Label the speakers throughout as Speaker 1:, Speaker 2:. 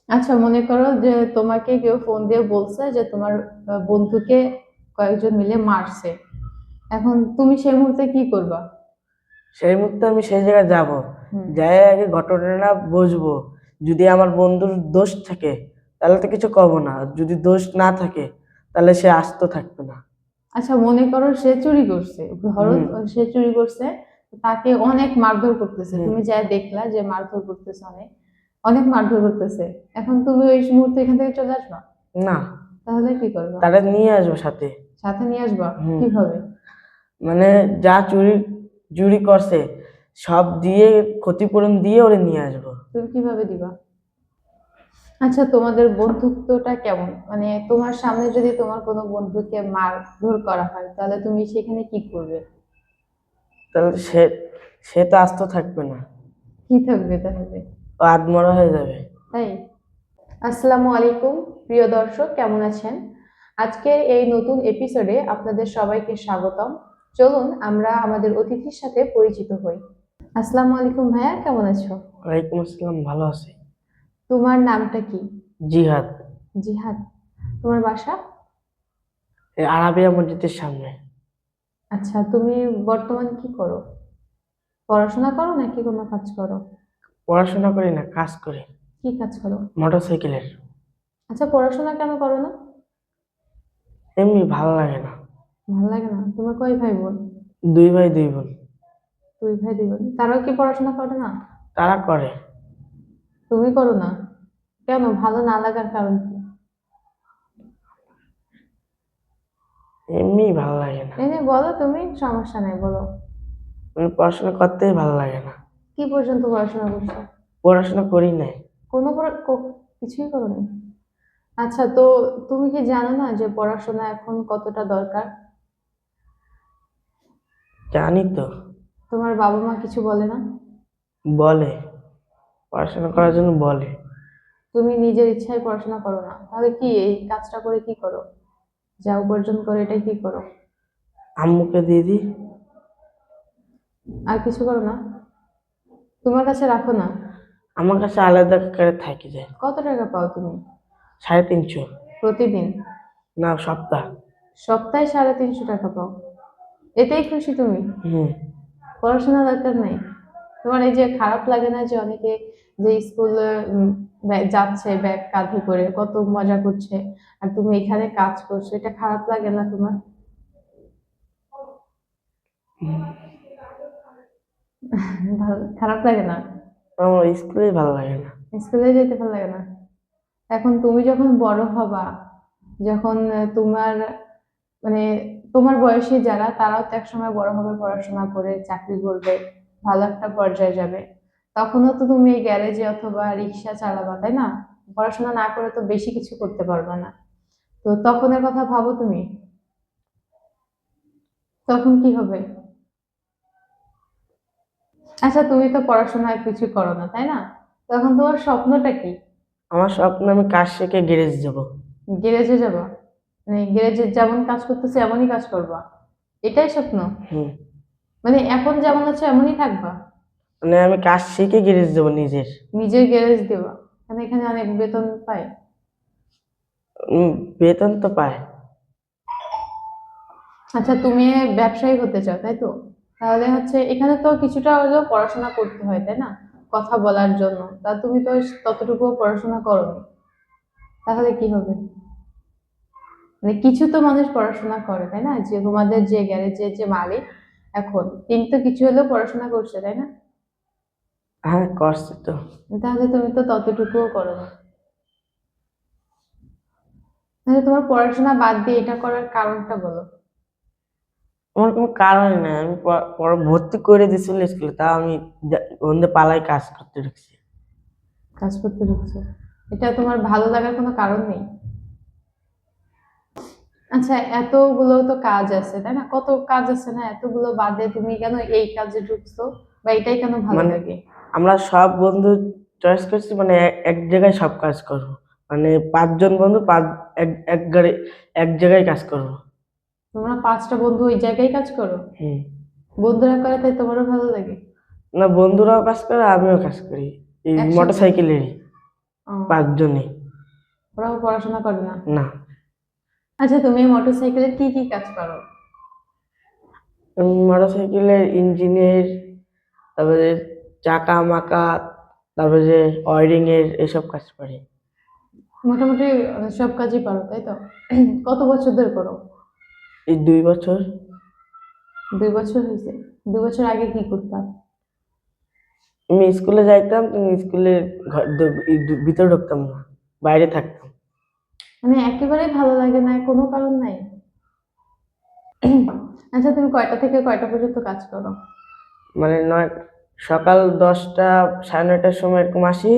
Speaker 1: আচ্ছা, মনে করো যে তোমাকে কেউ ফোন দিয়ে বলছে যে তোমার বন্ধুকে কয়েকজন মিলে মারছে। এখন তুমি সেই মুহূর্তে কি করবা?
Speaker 2: সেই মুহূর্তে আমি সেই জায়গায় যাব,
Speaker 1: হুম।
Speaker 2: যাই আগে ঘটনাটা বুঝবো। যদি আমার বন্ধুর দোষ থাকে তাহলে তো কিছু কব না, আর যদি দোষ না থাকে তাহলে সে আস্ত থাকবে না।
Speaker 1: আচ্ছা, মনে করো সে চুরি করছে, ধরো
Speaker 2: হুম।
Speaker 1: সে চুরি করছে, তাকে অনেক মারধর করতেছে,
Speaker 2: হুম।
Speaker 1: তুমি যা দেখলা যে মারধর করতেছে, অনেক অনেক মারধর করতেছে। এখন তুমি ওই মুহূর্তে এখান থেকে চলে আসবা?
Speaker 2: না,
Speaker 1: তাহলে কি করবা?
Speaker 2: তারা নিয়ে আসবো সাথে।
Speaker 1: সাথে নিয়ে আসবা?
Speaker 2: হুম।
Speaker 1: কিভাবে?
Speaker 2: মানে যা চুরি চুরি করছে সব দিয়ে, ক্ষতিপূরণ দিয়ে ওরে নিয়ে আসবো।
Speaker 1: তুমি কিভাবে দিবা? আচ্ছা, তোমাদের বন্ধুত্বটা কেমন? মানে তোমার সামনে যদি তোমার কোনো বন্ধুকে মারধর করা হয় তাহলে তুমি সেখানে কি করবে?
Speaker 2: তাহলে সে সে তো আস্ত থাকবে না,
Speaker 1: কি থাকবে তাহলে?
Speaker 2: ও আধমরা হয়ে যাবে।
Speaker 1: তাই? আসসালামু আলাইকুম, প্রিয় দর্শক, কেমন আছেন? আজকের এই নতুন এপিসোডে আপনাদের সবাইকে স্বাগতম। চলুন আমরা আমাদের অতিথির সাথে পরিচিত হই। আসসালামু আলাইকুম ভাইয়া, কেমন আছো?
Speaker 2: ওয়ালাইকুম আসসালাম, ভালো আছি।
Speaker 1: তোমার নামটা কি?
Speaker 2: জিহাদ।
Speaker 1: জিহাদ। তোমার বাসা?
Speaker 2: এই আরাবিয়া মসজিদের সামনে।
Speaker 1: আচ্ছা, তুমি বর্তমানে কি করো? পড়াশোনা করো নাকি কোনো কাজ করো?
Speaker 2: পড়াশোনা করি না, কাজ করি।
Speaker 1: কি কাজ করো?
Speaker 2: মোটরসাইকেলের।
Speaker 1: আচ্ছা, পড়াশোনা কেন করো না?
Speaker 2: এমনি ভালো লাগে না।
Speaker 1: ভালো লাগে না? তোমার কয় ভাই বোন?
Speaker 2: দুই ভাই দুই বোন।
Speaker 1: দুই ভাই দুই বোন, তারাও কি পড়াশোনা করে না?
Speaker 2: তারা করে।
Speaker 1: তুমি করো না? কেন, ভালো না লাগার কারণ কি?
Speaker 2: এমনি ভালো লাগে না।
Speaker 1: এই যে বলো, তুমি সমস্যা নেই, বলো।
Speaker 2: মানে পড়াশোনা করতেই ভালো লাগে না।
Speaker 1: কি পর্যন্ত পড়াশোনা করছো?
Speaker 2: পড়াশোনা করি নাই।
Speaker 1: কিছুই করো নি? আচ্ছা, তো তুমি কি জানো না যে পড়াশোনা এখন কতটা দরকার?
Speaker 2: জানি তো।
Speaker 1: তোমার বাবা মা কিছু বলে না?
Speaker 2: বলে, পড়াশোনা করার জন্য বলে।
Speaker 1: তুমি নিজের ইচ্ছায় পড়াশোনা করো না, তাহলে কি এই কাজটা করে কি করো? যা উপার্জন করো এটাই কি করো?
Speaker 2: আম্মুকে দিয়ে দিই।
Speaker 1: আর কিছু করো না? তোমার কাছে রাখো না?
Speaker 2: আমার কাছে আলাদা করে থাকি যায়।
Speaker 1: কত টাকা পাও তুমি
Speaker 2: 350।
Speaker 1: প্রতিদিন?
Speaker 2: না, সপ্তাহ।
Speaker 1: সপ্তাহে 350 টাকা পাও? এতেই খুশি তুমি?
Speaker 2: হুম।
Speaker 1: পড়াশোনা দরকার নাই? তোমার এই যে খারাপ লাগে না যে অনেকে যে স্কুলে যাচ্ছে ব্যাগ কাঁধে করে কত মজা করছে, আর তুমি এখানে কাজ করছো, এটা খারাপ লাগে না তোমার? খারাপ লাগে না?
Speaker 2: আমার স্কুলেই ভালো লাগে না।
Speaker 1: স্কুলে যেতে ভালো লাগে না? এখন তুমি যখন বড় হবা, যখন তোমার মানে তোমার বয়সী যারা, তারাও তো একসময় বড় হবে, পড়াশোনা করে চাকরি করবে, ভালো একটা পর্যায়ে যাবে। তখনও তো তুমি এই গ্যারেজে অথবা রিক্সা চালাবা, তাই না? পড়াশোনা না করে তো বেশি কিছু করতে পারবে না। তো তখনের কথা ভাবো তুমি, তখন কি হবে? আচ্ছা, তুমি তো পড়াশোনায় কিছু করো না, তাই না? তখন তোমার স্বপ্নটা কি?
Speaker 2: আমার স্বপ্ন আমি কাজ শিখে গ্যারেজ যাব।
Speaker 1: গ্যারেজে যাবা? মানে গ্যারেজে যেমন কাজ করতেছে এমনই কাজ করবা? এটাই স্বপ্ন?
Speaker 2: হুম।
Speaker 1: মানে এখন যেমন আছো এমনই থাকবা?
Speaker 2: মানে আমি কাজ শিখে গ্যারেজ যাব নিজের।
Speaker 1: নিজের গ্যারেজ দেবা? মানে এখানে অনেক বেতন পায়?
Speaker 2: উম, বেতন তো পায়।
Speaker 1: আচ্ছা, তুমি ব্যবসায়ী হতে চাও, তাই তো? তাহলে হচ্ছে এখানে তো কিছুটা হলেও পড়াশোনা করতে হয়, তাই না? কথা বলার জন্য। তা তুমি তো ততটুকু পড়াশোনা করোনি, তাহলে কি হবে? মানে কিছু তো মানুষ পড়াশোনা করে, তাই না? যে তোমাদের যে গ্যারেজের যে মালিক, এখন তিনি তো কিছু হলেও পড়াশোনা করছে, তাই না?
Speaker 2: হ্যাঁ, করছে তো।
Speaker 1: তাহলে তুমি তো ততটুকুও করো না। তাহলে তোমার পড়াশোনা বাদ দিয়ে এটা করার কারণটা বলো।
Speaker 2: আমার কোনো কারণই নাই, আমি পরে ভর্তি করে দিয়েছিল স্কুলে, তা আমি ওখানে পালাই কাজ করতে ঢুকছি।
Speaker 1: কাজ করতে ঢুকছো? এটা তোমার ভালো লাগার কোনো কারণ নেই? আচ্ছা, এতগুলো তো কাজ আছে, তাই না? কত কাজ আছে না, এতগুলো বাদে তুমি কেন এই কাজে ঢুকছো? বা এটাই কেন ভালো
Speaker 2: মানে
Speaker 1: লাগে?
Speaker 2: আমরা সব বন্ধু চয়েস করছি, মানে এক জায়গায় সব কাজ করব। মানে 5 জন বন্ধু, এক এক গাড়ি এক জায়গায় কাজ করব।
Speaker 1: তোমরা 5টা বন্ধু ওই জায়গায় কাজ করো?
Speaker 2: হুম।
Speaker 1: বন্ধুরা করে তাই তোমারও ভালো লাগে?
Speaker 2: না, বন্ধুরাও কাজ করে, আমিও কাজ করি এই
Speaker 1: একসাথে?
Speaker 2: মোটরসাইকেলেরই।
Speaker 1: ও,
Speaker 2: 5 জনই।
Speaker 1: ওরাও পড়াশোনা করে না?
Speaker 2: না,
Speaker 1: আচ্ছা, তুমি মোটরসাইকেলের কি কি কাজ করো?
Speaker 2: মোটরসাইকেলের ইঞ্জিনের, তারপরে চাকা মাকা, তারপরে যে ওয়ারিং এর এসব কাজ পারি।
Speaker 1: মোটামুটি সব কাজই পারো, তাই তো? কত বছর ধরে করো?
Speaker 2: এই 2 বছর।
Speaker 1: 2 বছর হয়েছে? 2 বছর আগে কি করতাম?
Speaker 2: আমি স্কুলে যাইতাম, কিন্তু স্কুলের ভিতরে ঢুকতাম না, বাইরে থাকতাম।
Speaker 1: মানে একেবারেই ভালো লাগে না, কোনো কারণ নাই? আচ্ছা, তুমি কয়টা থেকে কয়টা পর্যন্ত কাজ করো?
Speaker 2: মানে সকাল 10টা 9:30টার সময় এরকম আসি,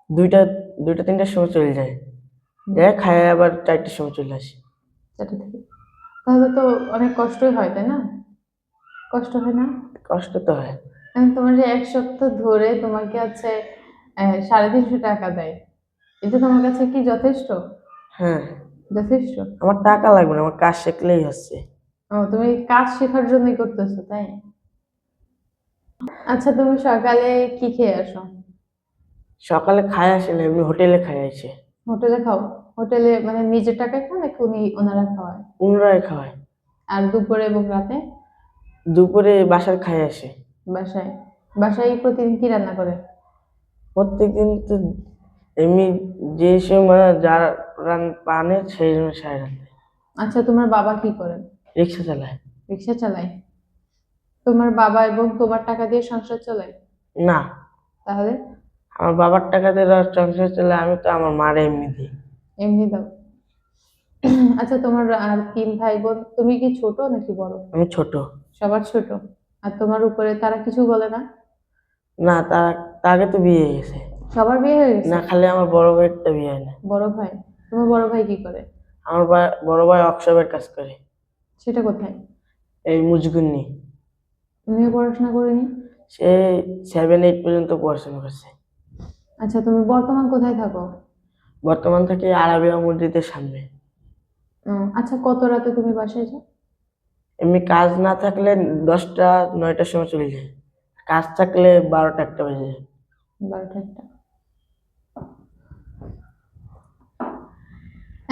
Speaker 2: দুইটা 2টা 3টার সময় চলে যায়, খাই আবার 4টার সময় চলে আসি।
Speaker 1: 4টা থেকে? তাহলে তো অনেক কষ্টই হয়, তাই না? কষ্ট হয় না?
Speaker 2: কষ্ট তো হয়।
Speaker 1: এখন তোমার যে 1 সপ্তাহ ধরে তোমাকে আছে 350 টাকা দেয়, এটা তোমার কাছে কি যথেষ্ট?
Speaker 2: হ্যাঁ,
Speaker 1: যথেষ্ট?
Speaker 2: আমার টাকা লাগবে না, আমার কাজ শিখলেই হচ্ছে।
Speaker 1: ও, তুমি কাজ শেখার জন্যই করতেছো, তাই? আচ্ছা, তুমি সকালে কি খেয়ে আসো?
Speaker 2: সকালে খাই আসে না, এমনি হোটেলে খাই আসে।
Speaker 1: হোটেলে খাও? হোটেলে মানে নিজের টাকায় খাও নাকি ওনারা খাওয়ায়?
Speaker 2: পুনরায় খাওয়াই।
Speaker 1: আর দুপুরে এবং রাতে?
Speaker 2: দুপুরে বাসার খাই আসে।
Speaker 1: বাসায়? বাসায় প্রতিদিন কি রান্না করে?
Speaker 2: প্রত্যেকদিন তো এমনি যে সময় যার পানে সেই অনুসারে রান্না।
Speaker 1: আচ্ছা, তোমার বাবা কি করেন?
Speaker 2: রিক্সা চালায়।
Speaker 1: রিক্সা চালায়? তোমার বাবা এবং তোমার টাকা দিয়ে সংসার চলে?
Speaker 2: না,
Speaker 1: তাহলে?
Speaker 2: আমার বাবার টাকাতে সংসার চালায়, আমি তো আমার মারে এমনি দিই।
Speaker 1: এমনি দাও? আচ্ছা, তোমার আর 3 ভাই বোন, তুমি কি ছোট নাকি বড়?
Speaker 2: আমি ছোট।
Speaker 1: সবার ছোট? আর তোমার উপরে তারা কিছু বলে না?
Speaker 2: না, তার আগে তো বিয়ে হয়ে গেছে।
Speaker 1: সবার বিয়ে হয়ে গেছে?
Speaker 2: না, খালি আমার বড় ভাইয়েরটা বিয়ে হয় না।
Speaker 1: বড় ভাই? তোমার বড় ভাই কি করে?
Speaker 2: আমার বড় ভাই ওয়ার্কশপের কাজ করে।
Speaker 1: সেটা কোথায়?
Speaker 2: এই মুজগুন্নি।
Speaker 1: তুমিও পড়াশোনা করিনি?
Speaker 2: সে 7 8 পর্যন্ত পড়াশোনা করছে।
Speaker 1: আচ্ছা, তুমি বর্তমান কোথায় থাকো?
Speaker 2: বর্তমান থেকে আরাবিয়া মসজিদের সামনে।
Speaker 1: আচ্ছা, কত রাতে তুমি বাসায় যাও?
Speaker 2: এমনি কাজ না থাকলে 10টা 9টার সময় চলে যায়, কাজ থাকলে 12টা 1টা বেজে যায়।
Speaker 1: 12টা 1টা?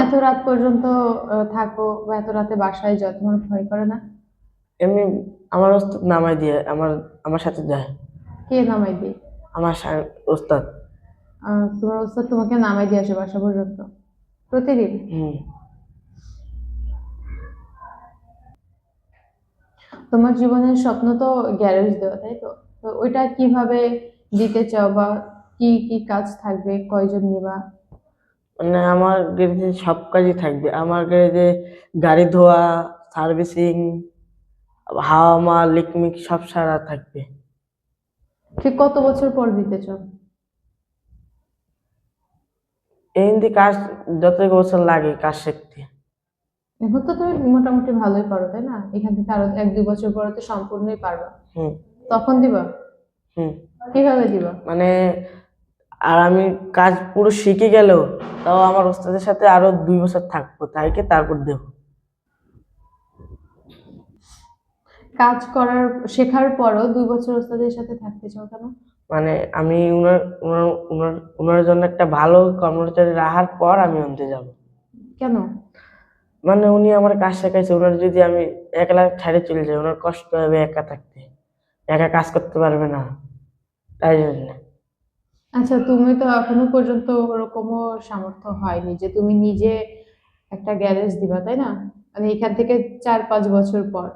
Speaker 1: এত রাত পর্যন্ত থাকো বা এত রাতে বাসায় যাও, তোমার ভয় করে না?
Speaker 2: এমনি আমার ওস্তাদ নামাই দিয়ে আমার আমার সাথে যায়।
Speaker 1: কে নামাই দিয়ে?
Speaker 2: আমার ওস্তাদ।
Speaker 1: তোমার ওস্তাদ তোমাকে নামাই দিয়ে আসে বাসা পর্যন্ত প্রতিদিন?
Speaker 2: হুম।
Speaker 1: তোমার জীবনের স্বপ্ন তো গ্যারেজ দেওয়া, তাই তো? তো ওইটা কিভাবে দিতে চাও, বা কি কি কাজ থাকবে, কয়জন নিবা?
Speaker 2: মানে আমার গ্যারেজে সব কাজই থাকবে, আমার গ্যারেজে গাড়ি ধোয়া, সার্ভিসিং, হাওয়া মাল লিকমিক সব সারা থাকবে।
Speaker 1: ঠিক কত বছর পর দিতে চাও?
Speaker 2: এই হিন্দি কাজ যত বছর লাগে কাজ শিখতে।
Speaker 1: এখন তো তুমি মোটামুটি ভালোই পারো, তাই না? এখান থেকে আরো 1 2 বছর পরে তো সম্পূর্ণই পারবা।
Speaker 2: হুম।
Speaker 1: তখন দিবা?
Speaker 2: হুম।
Speaker 1: কিভাবে দিবা?
Speaker 2: মানে আর আমি কাজ পুরো শিখে গেলেও তাও আমার ওস্তাদের সাথে আরো 2 বছর থাকবো, তাইকে তারপর দেবো।
Speaker 1: কাজ করার শেখার পরও 2 বছর ওস্তাদের সাথে থাকতে চাও কেন?
Speaker 2: মানে আমি উনার উনার উনার উনার জন্য একটা ভালো কর্মচারী রাখার পর আমি অন্তে যাব।
Speaker 1: কেন?
Speaker 2: মানে উনি আমার কাজ শেখাইছে, ওনার যদি আমি একলা ছেড়ে চলে যাই, ওনার কষ্ট হবে একা থাকতে, একা কাজ করতে পারবে না, তাই জন্য।
Speaker 1: আচ্ছা, তুমি তো এখনো পর্যন্ত ওরকমও সামর্থ্য হয়নি যে তুমি নিজে একটা গ্যারেজ দিবা, তাই না? মানে এখান থেকে 4 5 বছর পর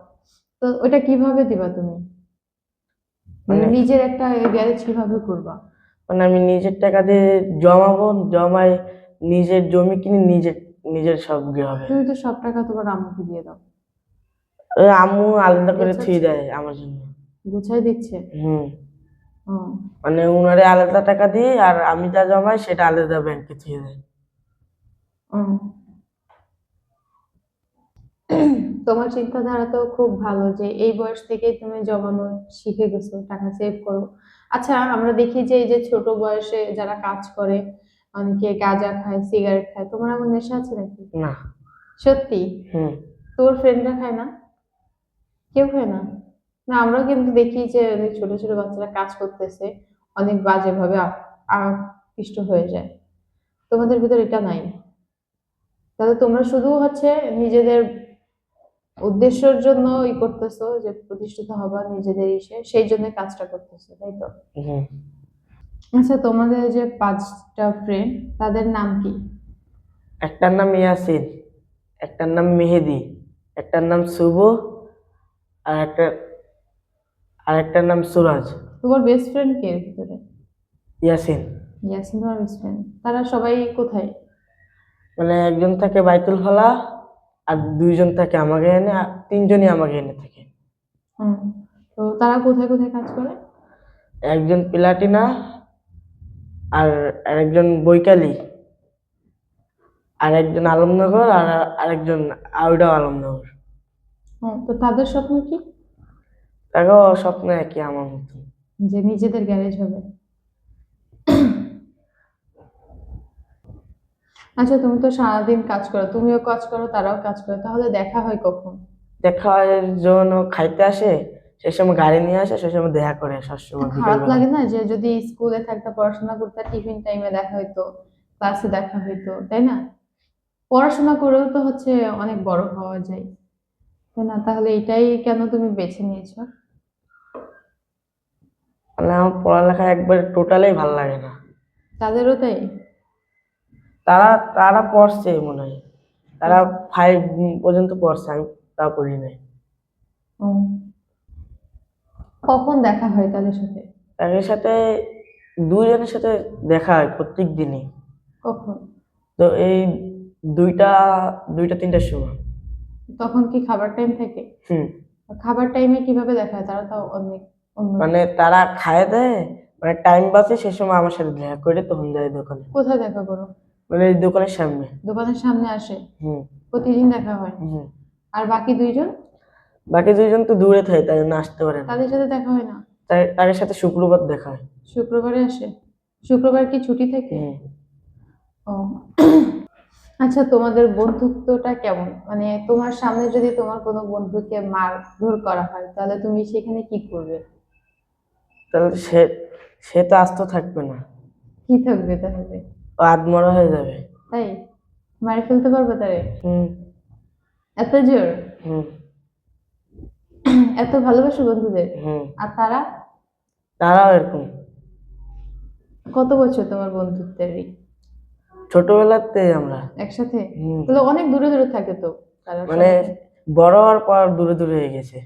Speaker 1: তো ওটা কিভাবে দিবা তুমি? মানে
Speaker 2: মানে
Speaker 1: নিজের একটা গ্যারেজ কিভাবে করবা?
Speaker 2: মানে আমি নিজের টাকা দিয়ে জমাবো, জমাই নিজের জমি কিনে নিজের নিজের সব হবে।
Speaker 1: তুমি তো সব টাকা তোমার আম্মুকে দিয়ে দাও।
Speaker 2: ওই আম্মু আলাদা করে থুই
Speaker 1: গোছাচ্ছে?
Speaker 2: দেয় আমার জন্য।
Speaker 1: গুছাই দিচ্ছে?
Speaker 2: হুম।
Speaker 1: ও।
Speaker 2: মানে উনারে আলাদা টাকা দিই, আর আমি যা জমাই সেটা আলাদা ব্যাংকে থুয়ে দেয়।
Speaker 1: ও। তোমার চিন্তাধারা তো খুব ভালো যে এই বয়স থেকেই তুমি জমানো শিখে গেছো, টাকা সেভ করো। আচ্ছা, আমরা দেখি যে এই যে ছোট বয়সে যারা কাজ করে, অনেকে গাঁজা খায়, সিগারেট খায়, তোমার এমন নেশা আছে নাকি?
Speaker 2: না।
Speaker 1: সত্যি?
Speaker 2: হুম।
Speaker 1: তোর ফ্রেন্ডরা খায় না? কেউ খায় না? না, আমরাও কিন্তু দেখি যে অনেক ছোট ছোট বাচ্চারা কাজ করতেছে, অনেক বাজে ভাবে আকৃষ্ট হয়ে যায়। তোমাদের ভিতর এটা নাই। তাহলে তোমরা শুধু হচ্ছে নিজেদের উদ্দেশ্যের জন্য করতেছো, যে প্রতিষ্ঠিত হবা নিজেদের সেই জন্য কাজটা করতেছো, তাই তো?
Speaker 2: হুম।
Speaker 1: আচ্ছা, তোমাদের যে 5টা ফ্রেন্ড, তাদের নাম কি?
Speaker 2: একটার নাম ইয়াসিন, একটার নাম মেহেদি, একটার নাম শুভ, আর একটার নাম সুরাজ।
Speaker 1: তোমার বেস্ট ফ্রেন্ড কে এর ভিতরে?
Speaker 2: ইয়াসিন।
Speaker 1: ইয়াসিন তোমার বেস্ট ফ্রেন্ড। তারা সবাই কোথায়?
Speaker 2: মানে একজন থাকে বাইতুল ফলা, আর দুইজন থাকে আমাকে এনে, আর তিনজনই আমাকে এনে থাকে।
Speaker 1: হুম। তো তারা কোথায় কোথায় কাজ করে?
Speaker 2: একজন প্লাটিনা, আর আরেকজন বৈকালী, আর একজন আলমনগর, আর আরেকজন আউডা আলমনগর।
Speaker 1: তো তাদের স্বপ্ন কি?
Speaker 2: তাকেও স্বপ্ন একই আমার মতো।
Speaker 1: যে নিজেদের গ্যারেজ হবে। আচ্ছা, তুমি তো সারাদিন কাজ করো, তুমিও কাজ করো, তারাও কাজ করে, তাহলে দেখা হয় কখন?
Speaker 2: দেখা হয় যখন ও খাইতে আসে, সে সময় গাড়ি নিয়ে আসে, সে সময় দেখা করে সবসময়
Speaker 1: খারাপ
Speaker 2: বিকেলবেলা।
Speaker 1: লাগে না যে যদি স্কুলে থাকতে, পড়াশোনা করতে, টিফিন টাইমে দেখা হইতো, ক্লাসে দেখা হইতো, তাই না? পড়াশোনা করেও তো হচ্ছে অনেক বড় হওয়া যায়, তাই না? তাহলে এটাই কেন তুমি বেছে নিয়েছো?
Speaker 2: মানে আমার পড়ালেখা একবার টোটালি ভালো লাগে না।
Speaker 1: তাদেরও তাই?
Speaker 2: তারা তারা পড়ছে মনে হয়, তারা 5 পর্যন্ত পড়ছে, আমি তা পড়ি নাই।
Speaker 1: ও, কখন দেখা হয় তাদের সাথে?
Speaker 2: তাদের সাথে দুইজনের সাথে দেখা হয় প্রত্যেক দিনই।
Speaker 1: কখন?
Speaker 2: তো এই দুইটা দুইটা তিনটার সময়।
Speaker 1: তখন কি খাবার টাইম থাকে?
Speaker 2: হুম।
Speaker 1: খাবার টাইমে কিভাবে দেখা হয়? তারা তো অনেক অন্য।
Speaker 2: মানে তারা খায় দেয়, মানে টাইম বাসে, সে সময় আমার সাথে দেখা করে তখন যায় দোকানে।
Speaker 1: কোথায় দেখা করো?
Speaker 2: মানে এই দোকানের সামনে।
Speaker 1: দোকানের সামনে আসে?
Speaker 2: হুম।
Speaker 1: প্রতিদিন দেখা হয়?
Speaker 2: হুম।
Speaker 1: আর বাকি দুইজন?
Speaker 2: বাকি দুইজন তো দূরে থাকে, তাই জন্য আসতে পারে না।
Speaker 1: তাদের সাথে দেখা হয় না?
Speaker 2: তাই তাদের সাথে শুক্রবার দেখা হয়।
Speaker 1: শুক্রবারে আসে? শুক্রবার কি ছুটি থাকে?
Speaker 2: হুম।
Speaker 1: ও। আচ্ছা, তোমাদের বন্ধুত্বটা কেমন? মানে তোমার সামনে যদি তোমার কোনো বন্ধুকে মারধর করা হয়, তাহলে তুমি সেখানে কি করবে?
Speaker 2: তাহলে সে সে তো আস্ত থাকবে না,
Speaker 1: কি থাকবে তাহলে?
Speaker 2: ও আধমরা হয়ে যাবে।
Speaker 1: তাই? মারি ফেলতে পারবে তারে?
Speaker 2: হুম।
Speaker 1: এত জোর?
Speaker 2: হুম।
Speaker 1: এত ভালোবাসো বন্ধুদের?
Speaker 2: হুম।
Speaker 1: আর তারা?
Speaker 2: তারাও এরকম।
Speaker 1: কত বছর তোমার বন্ধুত্বের
Speaker 2: ছোটবেলাতে আমরা।
Speaker 1: একসাথে?
Speaker 2: হুম।
Speaker 1: তাহলে অনেক দূরে দূরে থাকে তো তারা
Speaker 2: মানে
Speaker 1: সবাই।
Speaker 2: বড় হওয়ার পর দূরে দূরে হয়ে গেছে,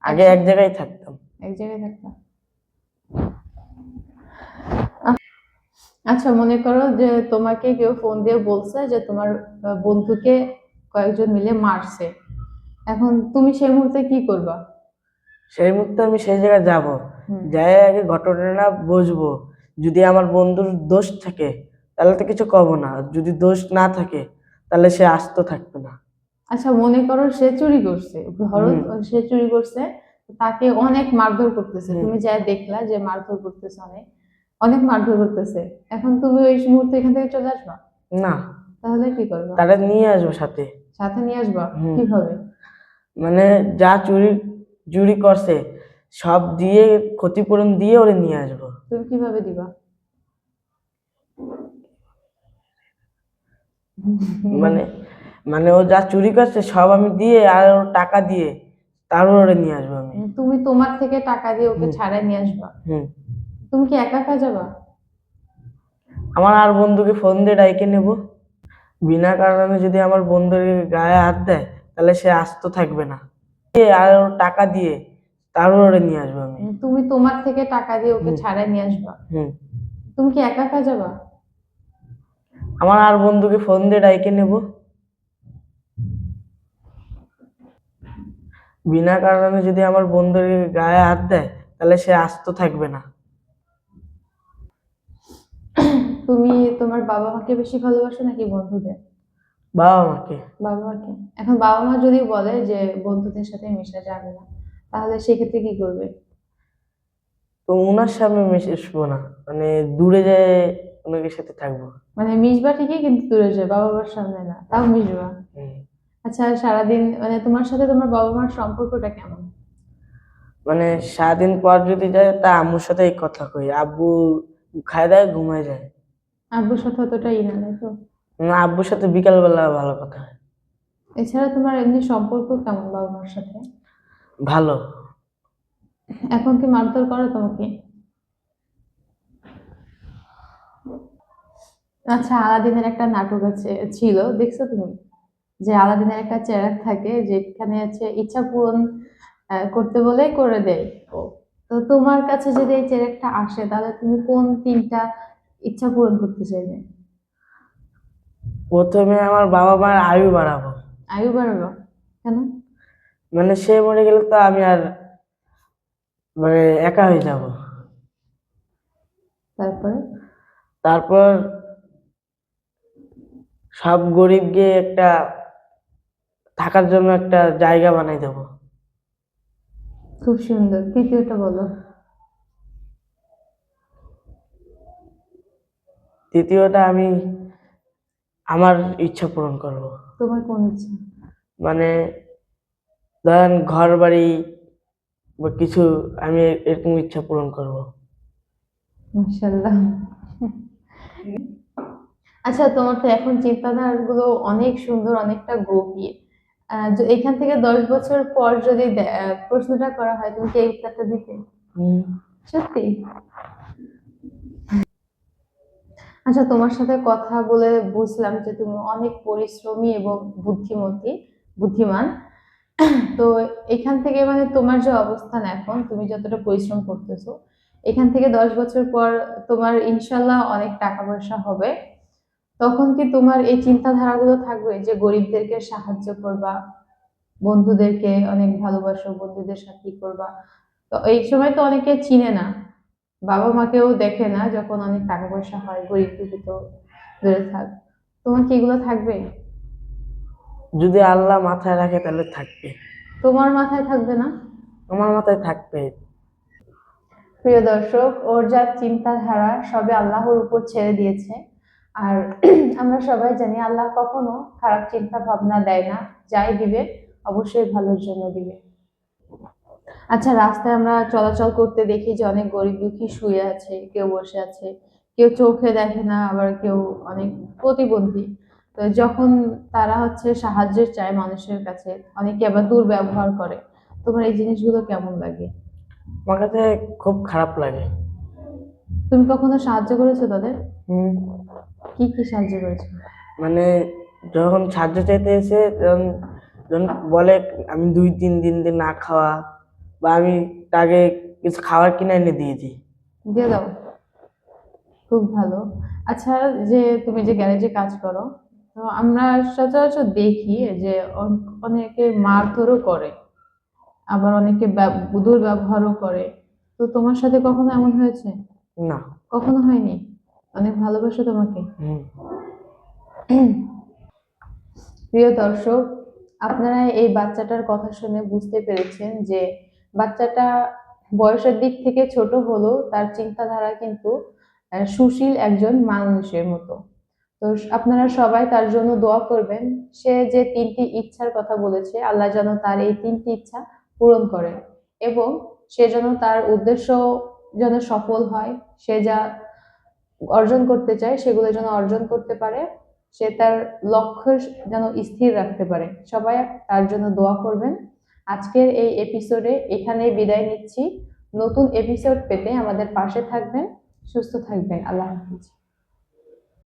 Speaker 2: আগে এক
Speaker 1: একসাথে
Speaker 2: জায়গায় থাকতাম।
Speaker 1: এক জায়গায় থাকতাম। আচ্ছা, মনে করো যে তোমাকে কেউ ফোন দিয়ে বলছে যে তোমার বন্ধুকে কয়েকজন মিলে মারছে, এখন তুমি সেই মুহূর্তে কি করবা?
Speaker 2: সেই মুহূর্তে আমি সেই জায়গায় যাব,
Speaker 1: হুম।
Speaker 2: যাই আগে ঘটনাটা বুঝবো। যদি আমার বন্ধুর দোষ থাকে তাহলে তো কিছু কব না, আর যদি দোষ না থাকে তাহলে সে আস্ত থাকবে না।
Speaker 1: আচ্ছা, মনে করো সে চুরি করছে, ধরো
Speaker 2: হুম।
Speaker 1: সে চুরি করছে, তাকে অনেক মারধর করতেছে,
Speaker 2: হুম।
Speaker 1: তুমি যা দেখলা যে মারধর করতেছে, অনেক অনেক মারধর করতেছে, এখন তুমি ওই মুহূর্তে এখান থেকে চলে আসবা?
Speaker 2: না,
Speaker 1: তাহলে কি করবা?
Speaker 2: তারা নিয়ে আসবো সাথে।
Speaker 1: সাথে নিয়ে আসবা?
Speaker 2: হুম।
Speaker 1: কিভাবে?
Speaker 2: মানে যা চুরি চুরি করছে সব দিয়ে, ক্ষতিপূরণ দিয়ে ওরে নিয়ে আসবো।
Speaker 1: তুমি কিভাবে দিবা?
Speaker 2: মানে মানে ও যা চুরি করছে সব আমি দিয়ে, আর ওর টাকা দিয়ে তারপর ওরে নিয়ে আসবো আমি।
Speaker 1: তুমি তোমার থেকে টাকা দিয়ে ওকে
Speaker 2: হুম।
Speaker 1: ছাড়াই নিয়ে আসবা?
Speaker 2: হুম।
Speaker 1: তুমি কি একা একা যাবা?
Speaker 2: আমার আর বন্ধুকে ফোন দিয়ে ডাইকে নেব। বিনা কারণে যদি আমার বন্ধুর গায়ে হাত দেয় তাহলে সে আস্ত থাকবে না, আর ওর টাকা দিয়ে তারপর ওরে নিয়ে আসবো আমি।
Speaker 1: তুমি তোমার থেকে টাকা দিয়ে ওকে
Speaker 2: হুম।
Speaker 1: ছাড়াই নিয়ে আসবা?
Speaker 2: হুম।
Speaker 1: তুমি কি একা একা যাবা?
Speaker 2: আমার আর বন্ধুকে ফোন দিয়ে ডাইকে নেব। বিনা কারণে যদি আমার বন্ধুর গায়ে হাত দেয় তাহলে সে আস্ত থাকবে না।
Speaker 1: তুমি তোমার বাবা মাকে বেশি ভালোবাসো নাকি বন্ধুদের?
Speaker 2: বাবা মাকে।
Speaker 1: বাবা মাকে। এখন বাবা মা যদি বলে যে বন্ধুদের সাথে মেশা যাবে না, তাহলে সেক্ষেত্রে কি করবে?
Speaker 2: তো ওনার সামনে মিশবো না, মানে দূরে যেয়ে ওনাদের সাথে থাকবো।
Speaker 1: মানে মিশবা ঠিকই, কিন্তু দূরে যাবে, বাবা মার সামনে না, তাও মিশবা?
Speaker 2: হুম।
Speaker 1: আচ্ছা, সারাদিন মানে তোমার সাথে তোমার বাবা মার সম্পর্কটা কেমন?
Speaker 2: মানে সারাদিন পর যদি যায় তা আম্মুর সাথে এই কথা কই, আব্বু খায় দেয় ঘুমায় যায়।
Speaker 1: আব্বুর সাথে অতটা না, তাই তো?
Speaker 2: না, আব্বুর সাথে বিকালবেলা ভালো কথা হয়।
Speaker 1: এছাড়া তোমার এমনি সম্পর্ক কেমন বাবা মার সাথে?
Speaker 2: ভালো।
Speaker 1: এখন কি মারধর করে তোমাকে? আচ্ছা, আলাদিনের একটা নাটক আছে, ছিল, দেখছো তুমি? যে আলাদিনের একটা চেরাগ থাকে, যেখানে হচ্ছে ইচ্ছা পূরণ করতে বলে করে দেয় ও। তো তোমার কাছে যদি এই চেরাগটা আসে, তাহলে তুমি কোন তিনটা ইচ্ছা পূরণ করতে চাইবে?
Speaker 2: প্রথমে আমার বাবা মার আয়ু বাড়াবো।
Speaker 1: আয়ু বাড়াবো? কেন?
Speaker 2: মানে সে মরে গেলে তো আমি আর মানে একা হয়ে যাব।
Speaker 1: তারপরে?
Speaker 2: তারপর সব গরিবকে একটা থাকার জন্য একটা জায়গা বানাই দেবো।
Speaker 1: খুব সুন্দর, তৃতীয়টা বলো।
Speaker 2: তৃতীয়টা আমি আমার ইচ্ছা পূরণ করব।
Speaker 1: তোমার কোন ইচ্ছা?
Speaker 2: মানে ধরেন ঘর বাড়ি বা কিছু, আমি এরকম ইচ্ছা পূরণ করব।
Speaker 1: মাশাআল্লাহ। আচ্ছা, তোমার তো এখন চিন্তাধারা গুলো অনেক সুন্দর, অনেকটা গভীর। এখান থেকে 10 বছর পর যদি প্রশ্নটা করা হয়, তুমি কি এই উত্তরটা দিতে?
Speaker 2: হুম।
Speaker 1: সত্যি? আচ্ছা, তোমার সাথে কথা বলে বুঝলাম যে তুমি অনেক পরিশ্রমী এবং বুদ্ধিমান। তো এখান থেকে মানে তোমার যে অবস্থান এখন, তুমি যতটা পরিশ্রম করতেছো, এখান থেকে 10 বছর পর তোমার ইনশাল্লাহ অনেক টাকা পয়সা হবে। তখন কি তোমার এই চিন্তাধারাগুলো থাকবে যে গরিবদেরকে সাহায্য করবা, বন্ধুদেরকে অনেক ভালোবাসো, বন্ধুদের সাথে করবা? তো এই সময় তো অনেকে চিনে না, বাবা মাকেও দেখে না, যখন অনেক টাকা পয়সা হয়, গরিব দুঃখী তো দূরে থাক। তোমার কি এগুলো থাকবে?
Speaker 2: যদি আল্লাহ মাথায় রাখে তাহলে থাকবে।
Speaker 1: তোমার মাথায় থাকবে না?
Speaker 2: আমার মাথায় থাকবে।
Speaker 1: প্রিয় দর্শক, ওর যা চিন্তাধারা সবে আল্লাহর উপর ছেড়ে দিয়েছে। আর আমরা সবাই জানি আল্লাহ কখনো খারাপ চিন্তা ভাবনা দেয় না, যাই দিবে অবশ্যই ভালোর জন্য দিবে। আচ্ছা, রাস্তায় আমরা চলাচল করতে দেখি যে অনেক গরিব দুঃখী শুয়ে আছে, কেউ বসে আছে, কেউ চোখে দেখে না, আবার কেউ অনেক প্রতিবন্ধী। তো যখন তারা হচ্ছে সাহায্য চায় মানুষের কাছে, অনেকে আবার দুর্ব্যবহার করে। তোমার এই জিনিসগুলো কেমন লাগে?
Speaker 2: আমার কাছে খুব খারাপ লাগে।
Speaker 1: তুমি কখনো সাহায্য করেছো তাদের?
Speaker 2: হুম।
Speaker 1: কি কি সাহায্য করেছো?
Speaker 2: মানে যখন সাহায্য চাইতে এসে, যখন যখন বলে আমি 2-3 দিন না খাওয়া, বা আমি তাকে কিছু খাবার কিনে এনে দিয়েছি।
Speaker 1: দিয়ে দাও। খুব ভালো। আচ্ছা, যে তুমি যে গ্যারেজে কাজ করো, তো আমরা সচরাচর দেখি যে অনেকে মারধরও করে, আবার অনেকে দুর্ব্যবহারও করে। তো তোমার সাথে কখনো এমন হয়েছে?
Speaker 2: না।
Speaker 1: কখনো হয়নি? অনেক ভালোবাসো তোমাকে।
Speaker 2: হুম।
Speaker 1: প্রিয় দর্শক, আপনারা এই বাচ্চাটার কথা শুনে বুঝতে পেরেছেন যে বাচ্চাটা বয়সের দিক থেকে ছোট হলেও তার চিন্তাধারা কিন্তু সুশীল একজন মানুষের মতো। তো আপনারা সবাই তার জন্য দোয়া করবেন। সে যে 3টি ইচ্ছার কথা বলেছে, আল্লাহ যেন তার এই 3টি ইচ্ছা পূরণ করেন, এবং সে যেন তার উদ্দেশ্য যেন সফল হয়। সে যা অর্জন করতে চায় সেগুলো যেন অর্জন করতে পারে, সে তার লক্ষ্য যেন স্থির রাখতে পারে। সবাই তার জন্য দোয়া করবেন। আজকের এই এপিসোডে এখানেই বিদায় নিচ্ছি। নতুন এপিসোড পেতে আমাদের পাশে থাকবেন। সুস্থ থাকবেন। আল্লাহ হাফিজ।